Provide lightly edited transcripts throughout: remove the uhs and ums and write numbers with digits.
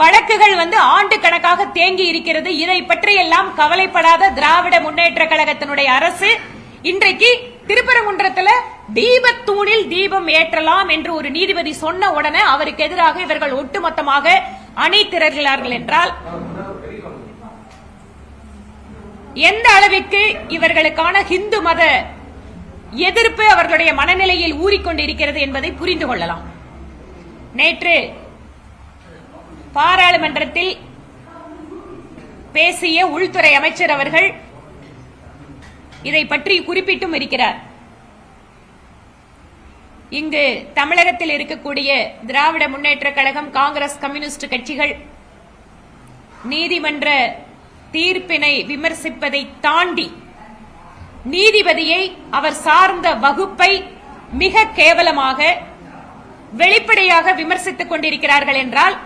வழக்குகள் ஆண்டு கணக்காக தேங்கி இருக்கிறது. இதை பற்றியெல்லாம் கவலைப்படாத திராவிட முன்னேற்ற கழகத்தினுடைய அரசு இன்றைக்கு திருப்பரங்குன்றத்தில் தீபத்தூணில் தீபம் ஏற்றலாம் என்று ஒரு நீதிபதி சொன்ன உடனே அவருக்கு எதிராக இவர்கள் ஒட்டுமொத்தமாக அணி திரள்கிறார்கள் என்றால் எந்த அளவிற்கு இவர்களுக்கான இந்து மத எதிர்ப்பு அவர்களுடைய மனநிலையில் ஊறிக்கொண்டிருக்கிறது என்பதை புரிந்து கொள்ளலாம். நேற்று பாராளுமன்றத்தில் பேசிய உள்துறை அமைச்சர் அவர்கள் இதை பற்றி குறிப்பிட்டும் இருக்கிறார். இங்கு தமிழகத்தில் இருக்கக்கூடிய திராவிட முன்னேற்ற கழகம், காங்கிரஸ், கம்யூனிஸ்ட் கட்சிகள் நீதிமன்ற தீர்ப்பினை விமர்சிப்பதை தாண்டி நீதிபதியை, அவர் சார்ந்த வகுப்பை மிக கேவலமாக வெளிப்படையாக விமர்சித்துக் கொண்டிருக்கிறார்கள் என்றால்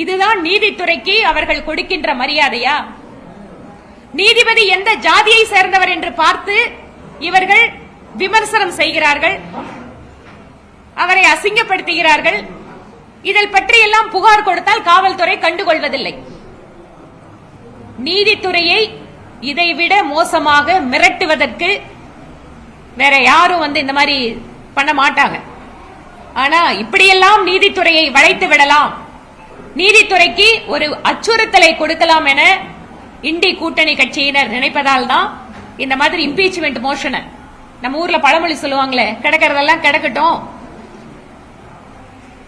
இதுதான் நீதித்துறைக்கு அவர்கள் கொடுக்கின்ற மரியாதையா? நீதிபதி எந்த ஜாதியை சேர்ந்தவர் என்று பார்த்து இவர்கள் விமர்சனம் செய்கிறார்கள், அவரை அசிங்கப்படுத்துகிறார்கள். இதில் பற்றியெல்லாம் புகார் கொடுத்தால் காவல்துறை கண்டுகொள்வதில்லை. நீதித்துறையை இதைவிட மோசமாக மிரட்டுவதற்கு வேற யாரும் இந்த மாதிரி பண்ண மாட்டாங்க. ஆனா இப்படியெல்லாம் நீதித்துறையை வளைத்து விடலாம், நீதித்துறைக்கு ஒரு அச்சுறுத்தலை கொடுக்கலாம் என இண்டி கூட்டணி கட்சியினர் நினைப்பதால் தான் இந்த மாதிரி இம்பீச்மெண்ட் மோஷனை, நம்ம ஊர்ல பழமொழி சொல்லுவாங்களே, கிடக்கிறதெல்லாம் கிடக்கட்டும்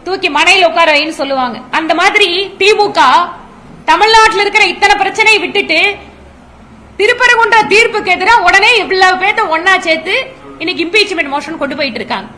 தூக்கி மனையில் உட்கார வைன்னு சொல்லுவாங்க. அந்த மாதிரி திமுக தமிழ்நாட்டில் இருக்கிற இத்தனை பிரச்சனையை விட்டுட்டு திருப்பரங்குன்ற தீர்ப்புக்கு எதிராக உடனே இவ்வளவு பேர்த்த ஒன்னா சேர்த்து இன்னைக்கு இம்பீச்மெண்ட் மோஷன் கொண்டு போயிட்டு இருக்காங்க.